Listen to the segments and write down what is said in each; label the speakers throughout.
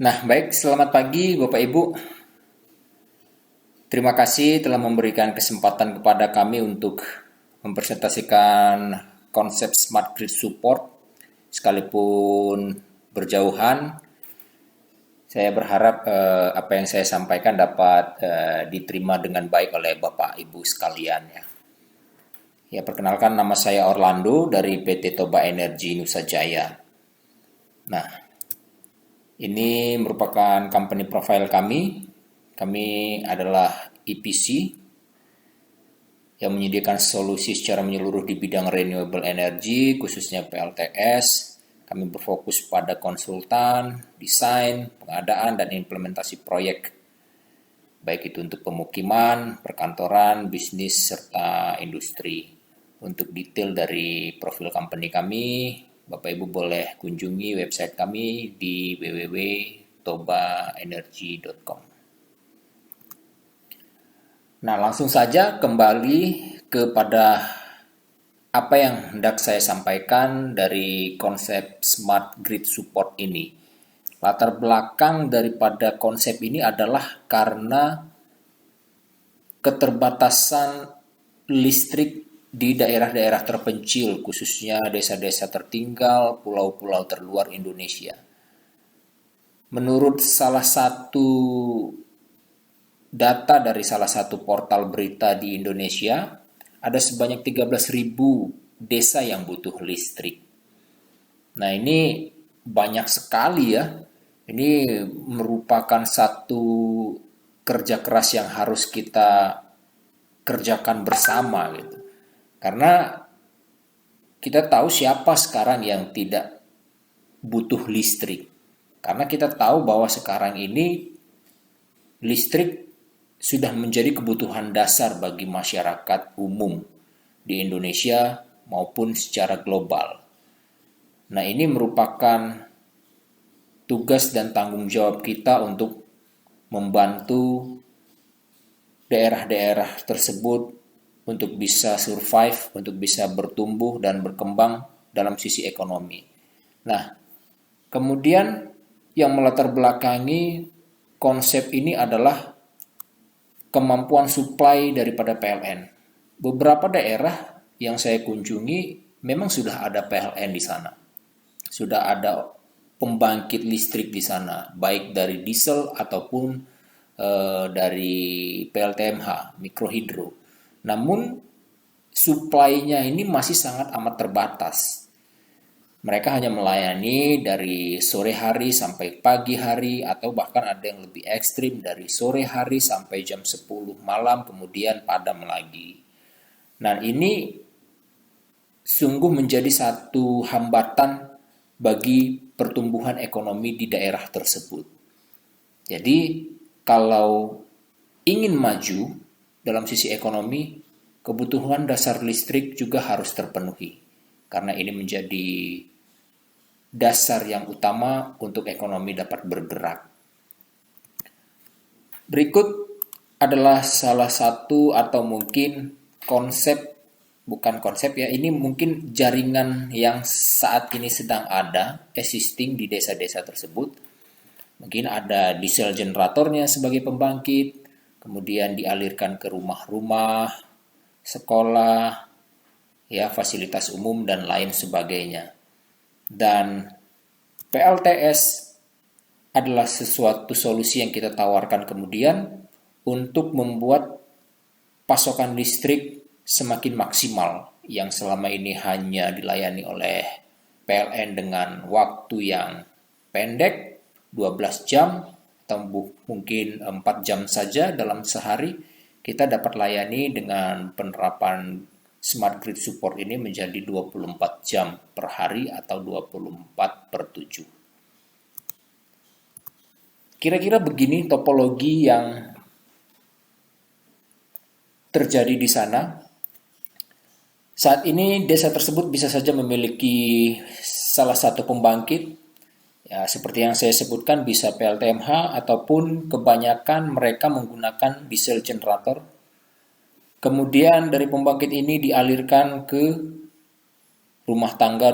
Speaker 1: Nah, baik, selamat pagi Bapak Ibu. Terima kasih telah memberikan kesempatan kepada kami untuk mempresentasikan konsep Smart Grid Support. Sekalipun berjauhan, saya berharap apa yang saya sampaikan dapat diterima dengan baik oleh Bapak Ibu sekalian ya. Ya, perkenalkan nama saya Orlando dari PT Toba Energi Nusa Jaya. Nah, ini merupakan company profile kami. Kami adalah EPC yang menyediakan solusi secara menyeluruh di bidang renewable energy, khususnya PLTS. Kami berfokus pada konsultan, desain, pengadaan, dan implementasi proyek, baik itu untuk pemukiman, perkantoran, bisnis, serta industri. Untuk detail dari profil company kami, Bapak Ibu boleh kunjungi website kami di www.tobaenergy.com. Nah, langsung saja kembali kepada apa yang hendak saya sampaikan dari konsep Smart Grid Support ini. Latar belakang daripada konsep ini adalah karena keterbatasan listrik di daerah-daerah terpencil, khususnya desa-desa tertinggal, pulau-pulau terluar Indonesia. Menurut salah satu data dari salah satu portal berita di Indonesia, ada sebanyak 13.000 desa yang butuh listrik. Nah, ini banyak sekali ya. Ini merupakan satu kerja keras yang harus kita kerjakan bersama gitu. Karena kita tahu siapa sekarang yang tidak butuh listrik. Karena kita tahu bahwa sekarang ini listrik sudah menjadi kebutuhan dasar bagi masyarakat umum di Indonesia maupun secara global. Nah, ini merupakan tugas dan tanggung jawab kita untuk membantu daerah-daerah tersebut untuk bisa survive, untuk bisa bertumbuh dan berkembang dalam sisi ekonomi. Nah, kemudian yang melatar belakangi konsep ini adalah kemampuan supply daripada PLN. Beberapa daerah yang saya kunjungi memang sudah ada PLN di sana. Sudah ada pembangkit listrik di sana, baik dari diesel ataupun dari PLTMH, mikrohidro. Namun supply-nya ini masih sangat amat terbatas. Mereka hanya melayani dari sore hari sampai pagi hari, atau bahkan ada yang lebih ekstrim dari sore hari sampai jam 10 malam kemudian padam lagi. Nah, ini sungguh menjadi satu hambatan bagi pertumbuhan ekonomi di daerah tersebut. Jadi, kalau ingin maju dalam sisi ekonomi, kebutuhan dasar listrik juga harus terpenuhi. Karena ini menjadi dasar yang utama untuk ekonomi dapat bergerak. Berikut adalah salah satu atau mungkin bukan konsep ya, ini mungkin jaringan yang saat ini sedang ada, existing di desa-desa tersebut. Mungkin ada diesel generatornya sebagai pembangkit, kemudian dialirkan ke rumah-rumah, sekolah, ya, fasilitas umum dan lain sebagainya. Dan PLTS adalah sesuatu solusi yang kita tawarkan kemudian untuk membuat pasokan listrik semakin maksimal, yang selama ini hanya dilayani oleh PLN dengan waktu yang pendek, 12 jam atau mungkin 4 jam saja dalam sehari. Kita dapat layani dengan penerapan Smart Grid Support ini menjadi 24 jam per hari atau 24/7. Kira-kira begini topologi yang terjadi di sana. Saat ini desa tersebut bisa saja memiliki salah satu pembangkit, ya seperti yang saya sebutkan bisa PLTMH ataupun kebanyakan mereka menggunakan diesel generator. Kemudian dari pembangkit ini dialirkan ke rumah tangga.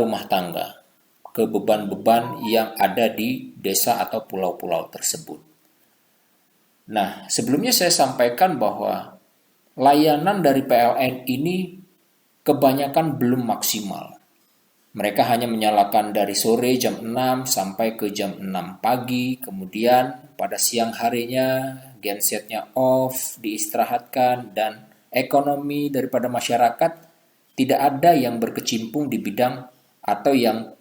Speaker 1: ke beban-beban yang ada di desa atau pulau-pulau tersebut. Nah, sebelumnya saya sampaikan bahwa layanan dari PLN ini kebanyakan belum maksimal. Mereka hanya menyalakan dari sore jam 6 sampai ke jam 6 pagi, kemudian pada siang harinya gensetnya off, diistirahatkan, dan ekonomi daripada masyarakat tidak ada yang berkecimpung di bidang atau yang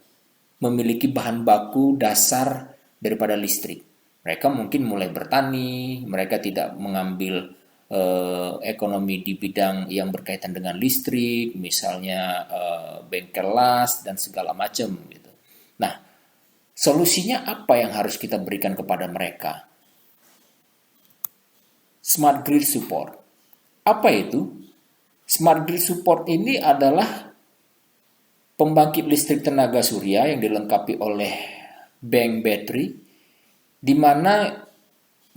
Speaker 1: memiliki bahan baku dasar daripada listrik. Mereka mungkin mulai bertani, mereka tidak mengambil ekonomi di bidang yang berkaitan dengan listrik, misalnya bengkel las dan segala macam gitu. Nah, solusinya apa yang harus kita berikan kepada mereka? Smart grid support. Apa itu? Smart grid support ini adalah pembangkit listrik tenaga surya yang dilengkapi oleh bank battery, di mana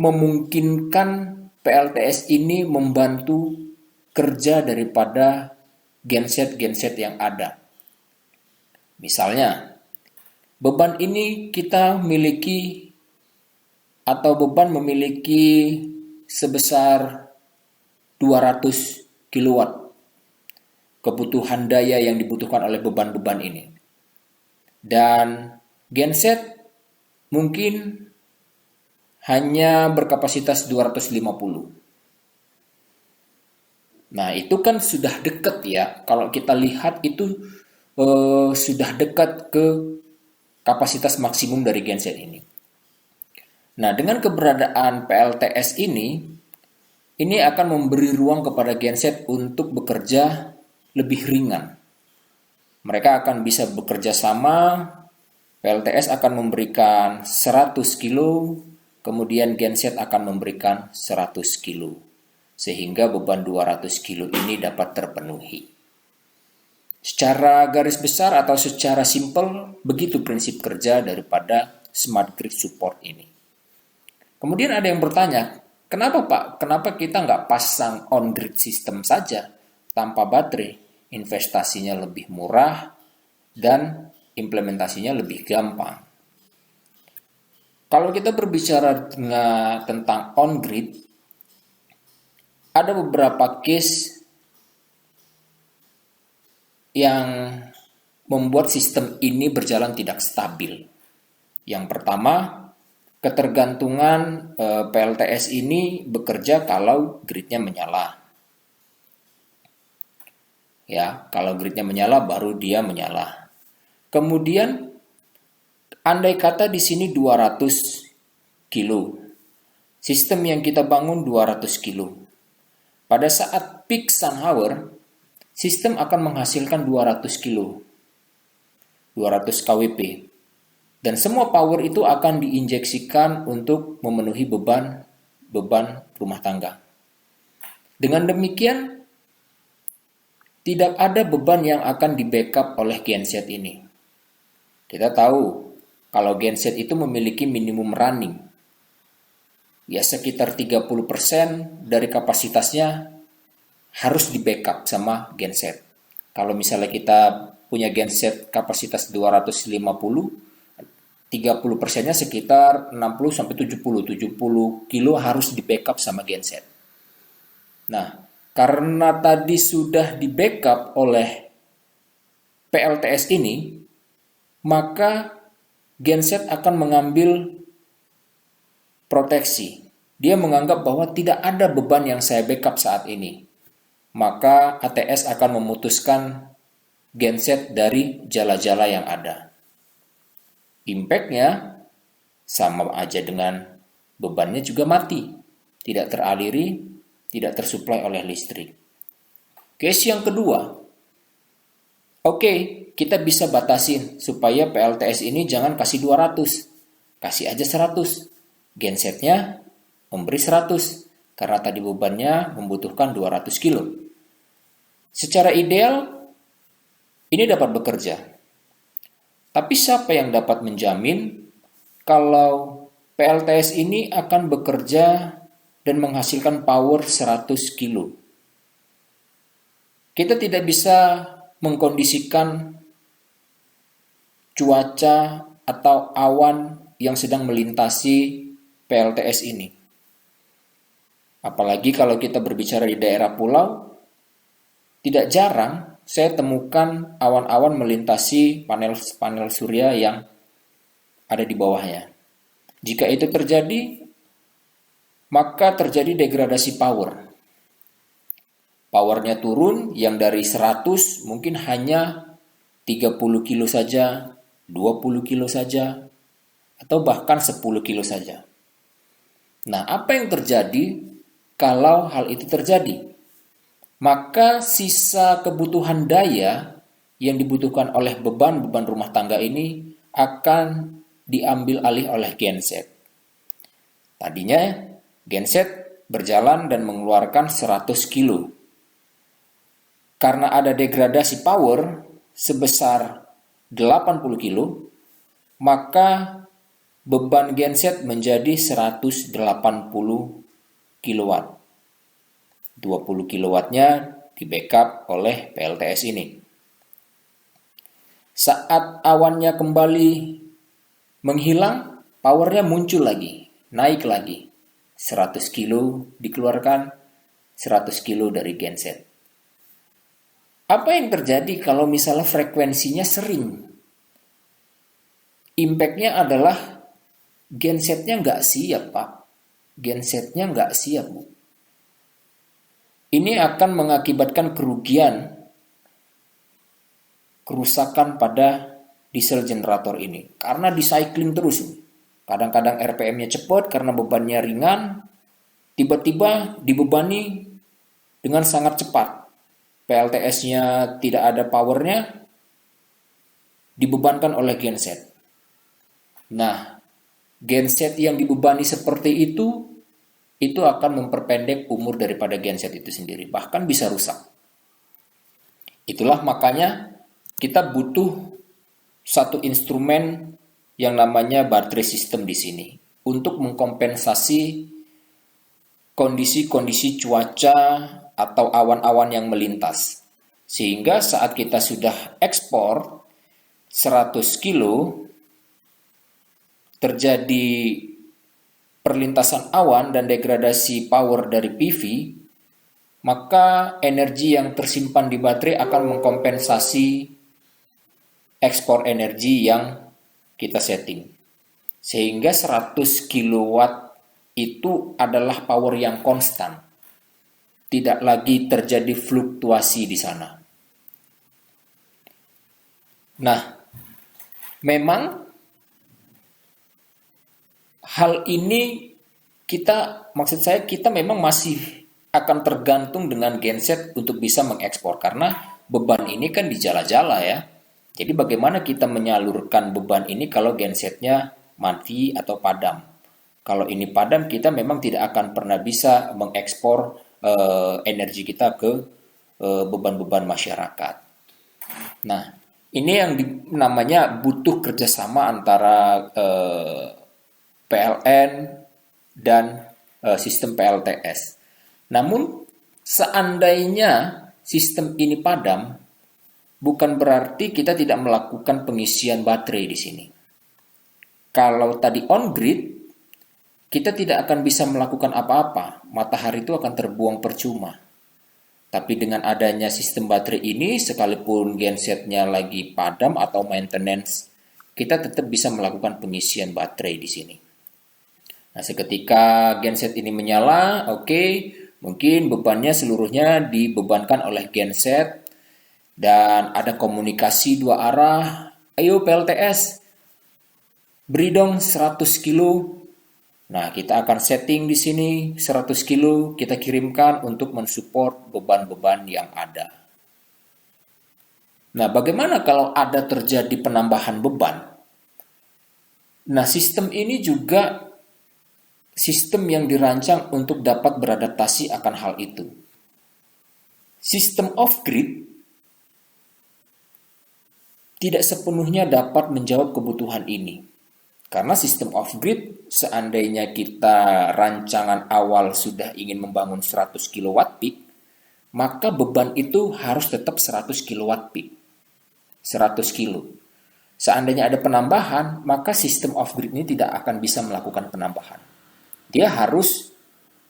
Speaker 1: memungkinkan PLTS ini membantu kerja daripada genset-genset yang ada. Misalnya, beban ini kita miliki atau beban memiliki sebesar 200 kilowatt kebutuhan daya yang dibutuhkan oleh beban-beban ini. Dan genset mungkin hanya berkapasitas 250. Nah, itu kan sudah dekat ya. Kalau kita lihat itu sudah dekat ke kapasitas maksimum dari genset ini. Nah, dengan keberadaan PLTS ini akan memberi ruang kepada genset untuk bekerja lebih ringan. Mereka akan bisa bekerja sama, PLTS akan memberikan 100 kilo, kemudian genset akan memberikan 100 kilo, sehingga beban 200 kilo ini dapat terpenuhi. Secara garis besar atau secara simpel, begitu prinsip kerja daripada smart grid support ini. Kemudian ada yang bertanya, kenapa Pak? Kenapa kita nggak pasang on-grid system saja tanpa baterai? Investasinya lebih murah dan implementasinya lebih gampang. Kalau kita berbicara tentang on-grid, ada beberapa case yang membuat sistem ini berjalan tidak stabil. Yang pertama, ketergantungan PLTS ini bekerja kalau gridnya menyala. Ya, kalau gridnya menyala baru dia menyala. Kemudian andai kata di sini 200 kilo. Sistem yang kita bangun 200 kilo. Pada saat peak sun hour, sistem akan menghasilkan 200 kilo. 200 kWp. Dan semua power itu akan diinjeksikan untuk memenuhi beban rumah tangga. Dengan demikian, tidak ada beban yang akan di-backup oleh genset ini. Kita tahu kalau genset itu memiliki minimum running. Ya sekitar 30% dari kapasitasnya harus di-backup sama genset. Kalau misalnya kita punya genset kapasitas 250, 30%-nya sekitar 60-70 kilo harus di-backup sama genset. Nah, karena tadi sudah di-backup oleh PLTS ini, maka genset akan mengambil proteksi. Dia menganggap bahwa tidak ada beban yang saya backup saat ini. Maka ATS akan memutuskan genset dari jala-jala yang ada. Impact-nya sama aja dengan bebannya juga mati. Tidak teraliri, tidak tersuplai oleh listrik. Case yang kedua, oke, kita bisa batasin supaya PLTS ini jangan kasih 200, kasih aja 100. Gensetnya memberi 100 karena tadi bebannya membutuhkan 200 kilo. Secara ideal ini dapat bekerja. Tapi siapa yang dapat menjamin kalau PLTS ini akan bekerja dan menghasilkan power 100 kilo? Kita tidak bisa mengkondisikan cuaca atau awan yang sedang melintasi PLTS ini. Apalagi kalau kita berbicara di daerah pulau, tidak jarang saya temukan awan-awan melintasi panel surya yang ada di bawahnya. Jika itu terjadi, maka terjadi degradasi power. Powernya turun, yang dari 100 mungkin hanya 30 kilo saja, 20 kilo saja, atau bahkan 10 kilo saja. Nah, apa yang terjadi kalau hal itu terjadi? Maka sisa kebutuhan daya yang dibutuhkan oleh beban-beban rumah tangga ini akan diambil alih oleh genset. Tadinya genset berjalan dan mengeluarkan 100 kilo. Karena ada degradasi power sebesar 80 kilo, maka beban genset menjadi 180 kilowatt. 20 kilowattnya di backup oleh PLTS ini. Saat awannya kembali menghilang, powernya muncul lagi, naik lagi. 100 kilo dikeluarkan, 100 kilo dari genset. Apa yang terjadi kalau misalnya frekuensinya sering? Impact-nya adalah gensetnya nggak siap, Pak. Gensetnya nggak siap, Bu. Ini akan mengakibatkan kerusakan pada diesel generator ini. Karena di-cycling terus. Kadang-kadang RPM-nya cepat karena bebannya ringan, tiba-tiba dibebani dengan sangat cepat. PLTS-nya tidak ada powernya, dibebankan oleh genset. Nah, genset yang dibebani seperti itu akan memperpendek umur daripada genset itu sendiri, bahkan bisa rusak. Itulah makanya kita butuh satu instrumen yang namanya baterai system di sini untuk mengkompensasi kondisi-kondisi cuaca atau awan-awan yang melintas. Sehingga saat kita sudah ekspor 100 kilo, terjadi perlintasan awan dan degradasi power dari PV, maka energi yang tersimpan di baterai akan mengkompensasi ekspor energi yang kita setting. Sehingga 100 kilowatt itu adalah power yang konstan. Tidak lagi terjadi fluktuasi di sana. Nah, memang hal ini kita memang masih akan tergantung dengan genset untuk bisa mengekspor karena beban ini kan di jala-jala ya. Jadi bagaimana kita menyalurkan beban ini kalau gensetnya mati atau padam? Kalau ini padam, kita memang tidak akan pernah bisa mengekspor energi kita ke beban-beban masyarakat. Nah, ini yang namanya butuh kerjasama antara PLN dan sistem PLTS. Namun seandainya sistem ini padam, bukan berarti kita tidak melakukan pengisian baterai di sini. Kalau tadi on grid, kita tidak akan bisa melakukan apa-apa. Matahari itu akan terbuang percuma. Tapi dengan adanya sistem baterai ini, sekalipun gensetnya lagi padam atau maintenance, kita tetap bisa melakukan pengisian baterai di sini. Nah, seketika genset ini menyala, mungkin bebannya seluruhnya dibebankan oleh genset dan ada komunikasi dua arah. Ayo PLTS, beri dong 100 kilo. Nah, kita akan setting di sini 100 kilo kita kirimkan untuk mensupport beban-beban yang ada. Nah, bagaimana kalau ada terjadi penambahan beban? Nah, sistem ini juga sistem yang dirancang untuk dapat beradaptasi akan hal itu. Sistem off-grid tidak sepenuhnya dapat menjawab kebutuhan ini. Karena sistem off-grid, seandainya kita rancangan awal sudah ingin membangun 100 kW peak, maka beban itu harus tetap 100 kW peak. 100 kilo. Seandainya ada penambahan, maka sistem off-grid ini tidak akan bisa melakukan penambahan. Dia harus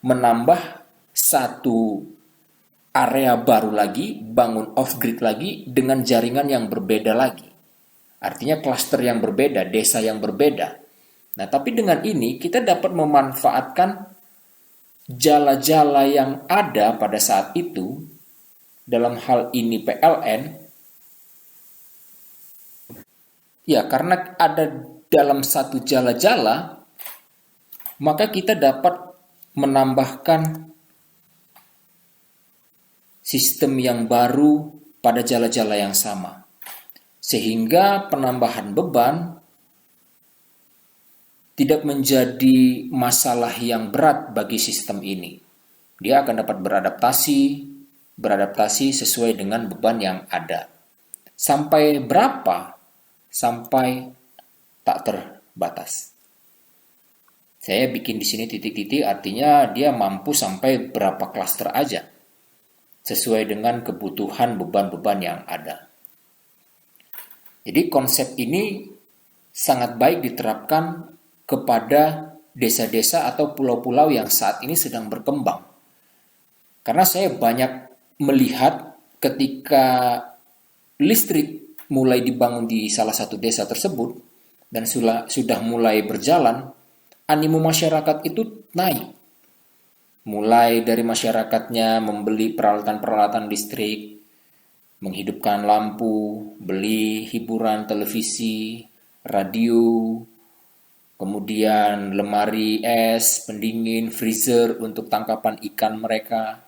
Speaker 1: menambah satu area baru lagi, bangun off-grid lagi dengan jaringan yang berbeda lagi. Artinya klaster yang berbeda, desa yang berbeda. Nah, tapi dengan ini kita dapat memanfaatkan jala-jala yang ada pada saat itu, dalam hal ini PLN, ya karena ada dalam satu jala-jala, maka kita dapat menambahkan sistem yang baru pada jala-jala yang sama. Sehingga penambahan beban tidak menjadi masalah yang berat bagi sistem ini. Dia akan dapat beradaptasi sesuai dengan beban yang ada. Sampai berapa? Sampai tak terbatas. Saya bikin di sini titik-titik, artinya dia mampu sampai berapa klaster aja, sesuai dengan kebutuhan beban-beban yang ada. Jadi konsep ini sangat baik diterapkan kepada desa-desa atau pulau-pulau yang saat ini sedang berkembang. Karena saya banyak melihat ketika listrik mulai dibangun di salah satu desa tersebut dan sudah mulai berjalan, animo masyarakat itu naik. Mulai dari masyarakatnya membeli peralatan-peralatan listrik, menghidupkan lampu, beli hiburan televisi, radio, kemudian lemari es, pendingin, freezer untuk tangkapan ikan mereka.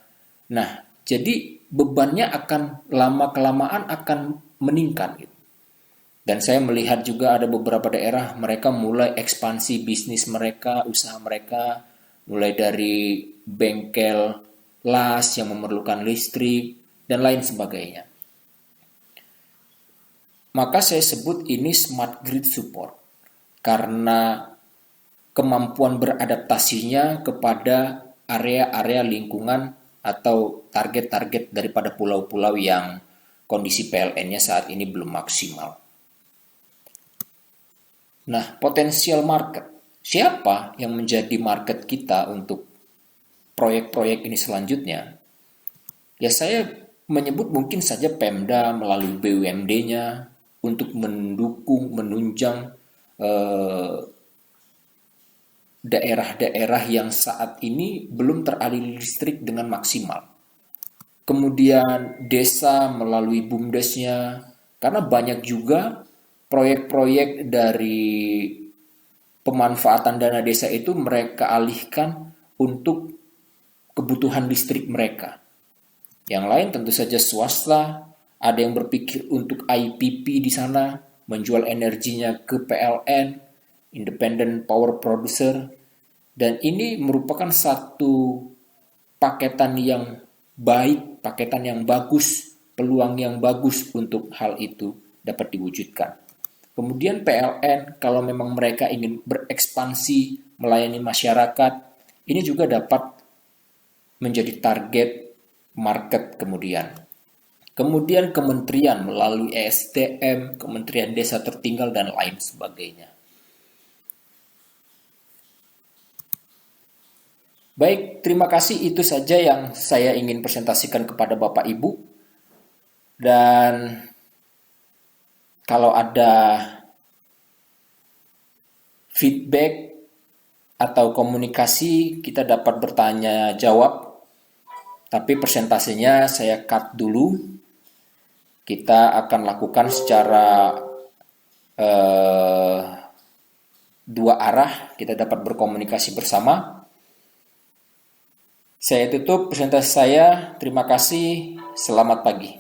Speaker 1: Nah, jadi bebannya akan lama-kelamaan akan meningkat. Dan saya melihat juga ada beberapa daerah mereka mulai ekspansi bisnis mereka, usaha mereka, mulai dari bengkel las yang memerlukan listrik, dan lain sebagainya. Maka saya sebut ini smart grid support, karena kemampuan beradaptasinya kepada area-area lingkungan atau target-target daripada pulau-pulau yang kondisi PLN-nya saat ini belum maksimal. Nah, potensial market. Siapa yang menjadi market kita untuk proyek-proyek ini selanjutnya? Ya, saya menyebut mungkin saja Pemda melalui BUMD-nya untuk mendukung, menunjang daerah-daerah yang saat ini belum teraliri listrik dengan maksimal. Kemudian desa melalui BUMDes-nya, karena banyak juga proyek-proyek dari pemanfaatan dana desa itu mereka alihkan untuk kebutuhan listrik mereka. Yang lain tentu saja swasta, ada yang berpikir untuk IPP di sana, menjual energinya ke PLN, Independent Power Producer, dan ini merupakan satu paketan yang baik, paketan yang bagus, peluang yang bagus untuk hal itu dapat diwujudkan. Kemudian PLN, kalau memang mereka ingin berekspansi melayani masyarakat, ini juga dapat menjadi target market kemudian. Kemudian kementerian melalui ESDM, Kementerian Desa Tertinggal, dan lain sebagainya. Baik, terima kasih. Itu saja yang saya ingin presentasikan kepada Bapak Ibu. Dan kalau ada feedback atau komunikasi, kita dapat bertanya jawab. Tapi presentasinya saya cut dulu. Kita akan lakukan secara dua arah. Kita dapat berkomunikasi bersama. Saya tutup presentasi saya. Terima kasih. Selamat pagi.